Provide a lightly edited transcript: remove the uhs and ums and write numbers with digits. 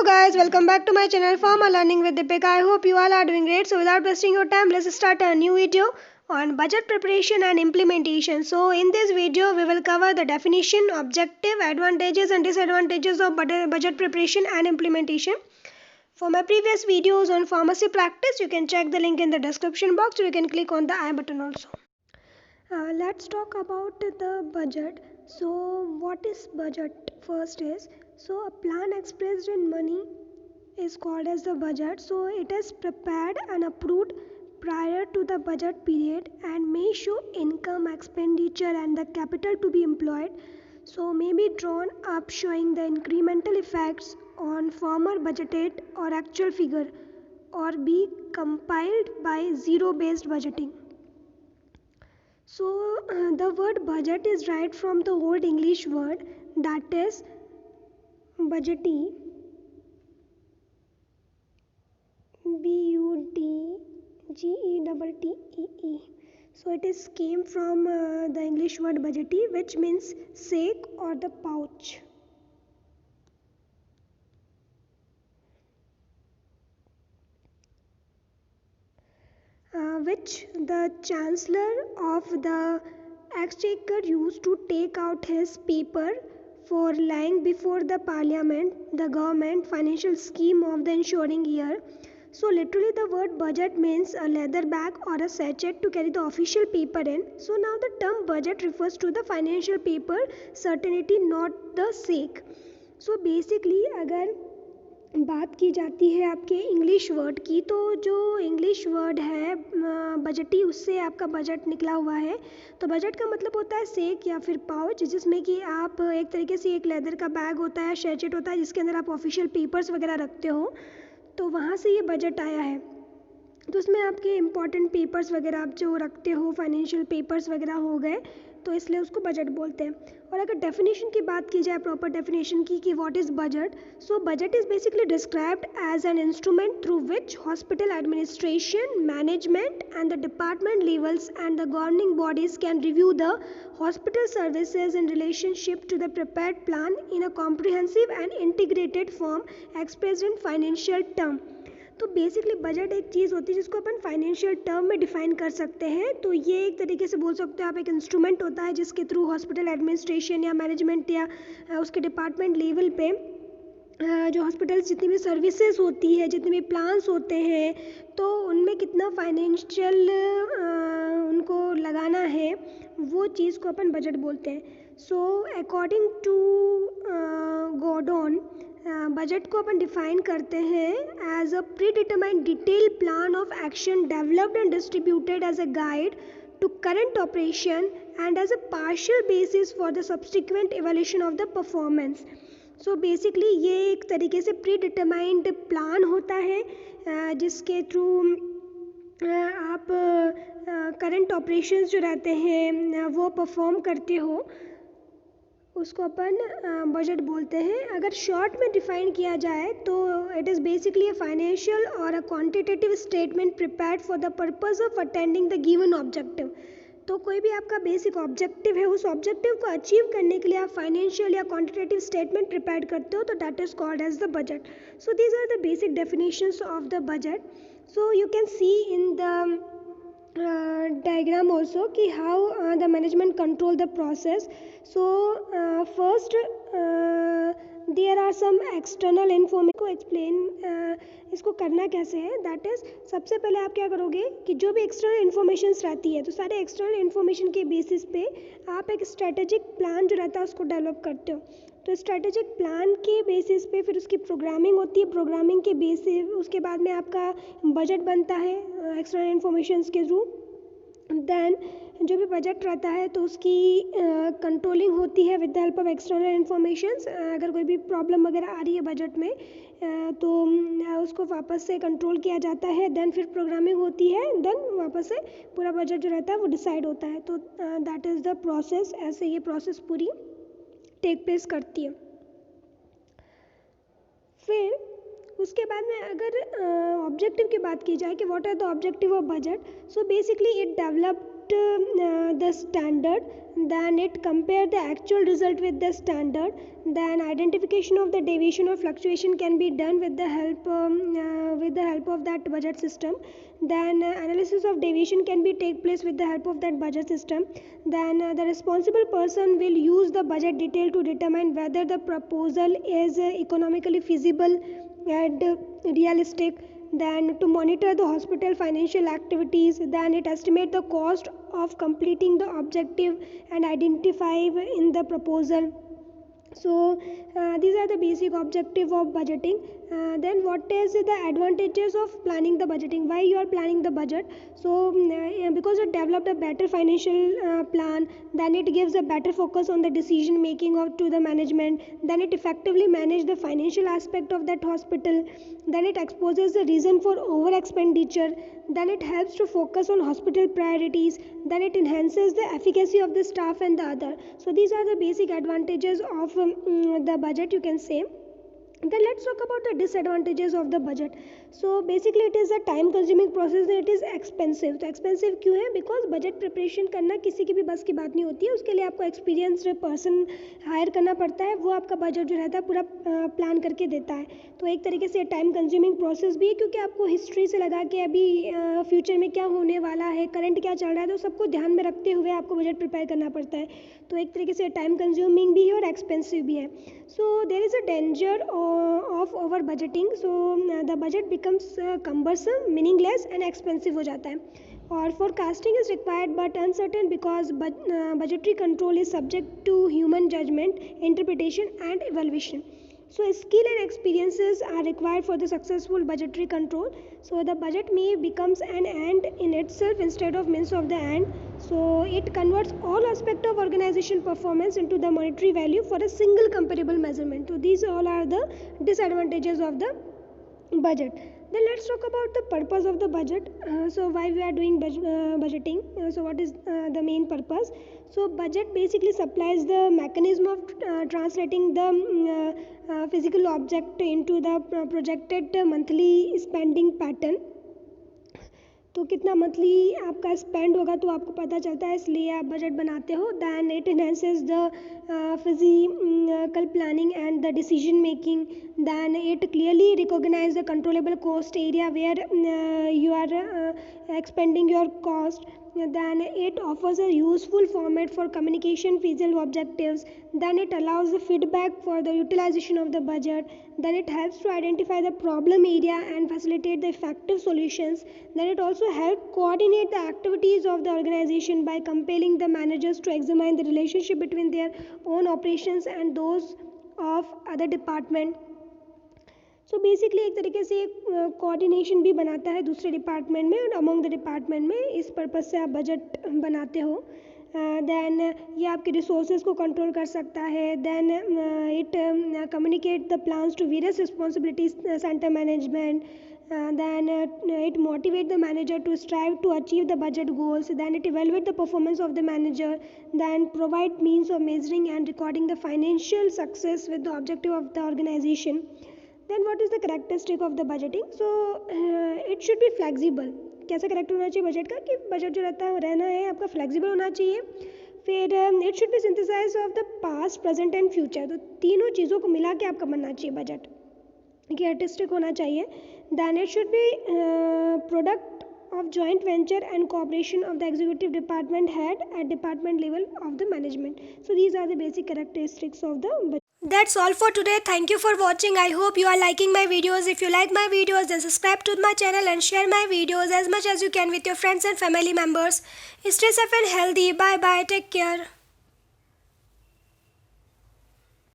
Hello guys, welcome back to my channel Farmer Learning with Deepika. I hope you all are doing great. So without wasting your time, let's start a new video on budget preparation and implementation. So in this video, we will cover the definition, objective, advantages and disadvantages of budget preparation and implementation. For my previous videos on pharmacy practice, you can check the link in the description box or you can click on the I button also. Let's talk about the budget. So what is budget? First is, so a plan expressed in money is called as the budget. So it is prepared and approved prior to the budget period and may show income, expenditure and the capital to be employed. So may be drawn up showing the incremental effects on former budgeted or actual figure or be compiled by zero-based budgeting. So the word budget is right from the old English word that is budgetee, Budgetee. So it is came from the English word budgetee, which means sack or the pouch. Which the Chancellor of the Exchequer used to take out his paper for laying before the Parliament the government financial scheme of the ensuing year. So literally the word budget means a leather bag or a sachet to carry the official paper in. So now the term budget refers to the financial paper certainty, not the sack. So basically अगर बात की जाती है आपके English word की, तो जो English word है बजटी, उससे आपका बजट निकला हुआ है. तो बजट का मतलब होता है सेक या फिर पाउच, जिसमें कि आप एक तरीके से एक लेदर का बैग होता है, शैचेट होता है, जिसके अंदर आप ऑफिशियल पेपर्स वगैरह रखते हो. तो वहाँ से ये बजट आया है. तो उसमें आपके इम्पॉर्टेंट पेपर्स वगैरह आप जो रखते हो, फाइनेंशियल पेपर्स वगैरह हो गए, तो इसलिए उसको बजट बोलते हैं. और अगर डेफिनेशन की बात की जाए, प्रॉपर डेफिनेशन की, कि what is budget. So budget is basically described as an instrument through which hospital administration, management and the department levels and the governing bodies can review the hospital services in relationship to the prepared plan in a comprehensive and integrated form expressed in financial term. तो basically budget एक चीज़ होती है जिसको अपन financial term में define कर सकते हैं. तो ये एक तरीके से बोल सकते हो आप, एक इंस्ट्रूमेंट होता है जिसके थ्रू हॉस्पिटल एडमिनिस्ट्रेशन या मैनेजमेंट या उसके डिपार्टमेंट लेवल पे जो हॉस्पिटल्स जितनी भी सर्विसेज होती है, जितने भी प्लान्स होते हैं, तो उनमें कितना फाइनेंशियल उनको लगाना है, वो चीज़ को अपन बजट बोलते हैं. So according to Gordon, budget को अपन डिफाइन करते हैं as a predetermined detail plan of action developed and distributed as a guide to current operation and as a partial basis for the subsequent evaluation of the performance. So basically ये एक तरीके से pre determined plan होता है जिसके through आप current operations जो रहते हैं वो परफॉर्म करते हो, उसको अपन बजट बोलते हैं. अगर शॉर्ट में डिफाइन किया जाए तो it is basically a financial और a quantitative statement prepared for the purpose of attending the given objective. तो कोई भी आपका बेसिक ऑब्जेक्टिव है, उस ऑब्जेक्टिव को अचीव करने के लिए आप फाइनेंशियल या क्वांटिटेटिव स्टेटमेंट प्रिपेयर करते हो, तो that is called as the budget. So these are the basic definitions of the budget. So you can see in the diagram also कि how the management control the process. So first there are some external information को explain इसको करना कैसे है. That is सबसे पहले आप क्या करोगे कि जो भी एक्सटर्नल इन्फॉर्मेशंस रहती है, तो सारे एक्सटर्नल इन्फॉर्मेशन के बेसिस पे आप एक स्ट्रेटेजिक प्लान जो रहता है उसको डेवलप करते हो. तो स्ट्रेटेजिक प्लान के बेसिस पे फिर उसकी प्रोग्रामिंग होती है. प्रोग्रामिंग के बेसिस उसके बाद में आपका बजट बनता है एक्सटर्नल इन्फॉर्मेशंस के थ्रू. देन जो भी बजट रहता है तो उसकी कंट्रोलिंग होती है with the help of external informations. अगर कोई भी प्रॉब्लम वगैरह आ रही है बजट में तो उसको वापस से कंट्रोल किया जाता है. देन फिर प्रोग्रामिंग होती है, देन वापस से पूरा बजट जो रहता है वो डिसाइड होता है. तो दैट इज़ द प्रोसेस. ऐसे ये प्रोसेस पूरी टेक प्लेस करती है. फिर उसके बाद में अगर ऑब्जेक्टिव की बात की जाए कि what are the objective of budget, so basically it developed the standard, then it compare the actual result with the standard, then identification of the deviation or fluctuation can be done with the help of that budget system, then analysis of deviation can be take place with the help of that budget system, then the responsible person will use the budget detail to determine whether the proposal is economically feasible and realistic, then to monitor the hospital financial activities, then it estimate the cost of completing the objective and identify in the proposal. So these are the basic objective of budgeting. Then what is the advantages of planning the budgeting? Why you are planning the budget? So because it developed a better financial plan, then it gives a better focus on the decision making of to the management, then it effectively manage the financial aspect of that hospital, then it exposes the reason for over expenditure, then it helps to focus on hospital priorities, then it enhances the efficacy of the staff and the other. So these are the basic advantages of the budget, you can say. Then let's talk about the disadvantages of the budget. So basically it is a time consuming process and it is expensive. तो expensive क्यों है? Because budget preparation करना किसी की भी बस की बात नहीं होती है, उसके लिए आपको experienced person हायर करना पड़ता है, वो आपका बजट जो रहता है पूरा प्लान करके देता है. तो एक तरीके से टाइम कंज्यूमिंग प्रोसेस भी है, क्योंकि आपको हिस्ट्री से लगा के अभी फ्यूचर में क्या होने वाला है, करंट क्या चल रहा है, तो सबको ध्यान में रखते हुए आपको बजट प्रिपेयर करना पड़ता है. तो एक तरीके से टाइम कंज्यूमिंग भी है और एक्सपेंसिव भी है. So there is a danger of over budgeting. So the budget becomes cumbersome, meaningless and expensive हो जाता है. और forecasting is required but uncertain because budgetary control is subject to human judgment, interpretation and evaluation. So skill and experiences are required for the successful budgetary control. So the budget may becomes an end in itself instead of means of the end. So it converts all aspect of organization performance into the monetary value for a single comparable measurement. So these all are the disadvantages of the budget. Then let's talk about the purpose of the budget. So why we are doing budgeting? So what is the main purpose? So budget basically supplies the mechanism of translating the physical object into the projected monthly spending pattern. तो कितना monthly आपका spend होगा तो आपको पता चलता है, इसलिए आप बजट बनाते हो. Then it enhances the physical planning and the decision making. Then it clearly recognise the controllable cost area where you are expending your cost. Then it offers a useful format for communication feasible objectives. Then it allows the feedback for the utilization of the budget. Then it helps to identify the problem area and facilitate the effective solutions. Then it also helps coordinate the activities of the organization by compelling the managers to examine the relationship between their own operations and those of other department. So basically एक तरीके से coordination भी बनाता है दूसरे department में और among the department में. इस पर्पज़ से आप बजट बनाते हो. दैन ये आपके रिसोर्सेज को कंट्रोल कर सकता है. Then it communicate the plans to various responsibilities centre management. Then it motivate the manager to strive to achieve the budget goals. Then it evaluate the performance of the manager. Then provide means of measuring and recording the financial success with the objective of the organization. Then what is the characteristic of the budgeting? So it should be flexible. कैसा character होना चाहिए budget का कि budget जो रहना है आपका flexible होना चाहिए. फिर it should be synthesize of the past, present and future. तो तीनों चीज़ों को मिला के आपका बनना चाहिए बजट. कैरेक्टरिस्टिक होना चाहिए. Then it should be product of joint venture and cooperation of the executive department head at department level of the management. So these are the basic characteristics of the budget. That's all for today. Thank you for watching. I hope you are liking my videos. If you like my videos, then subscribe to my channel and share my videos as much as you can with your friends and family members. Stay safe and healthy. Bye bye. Take care.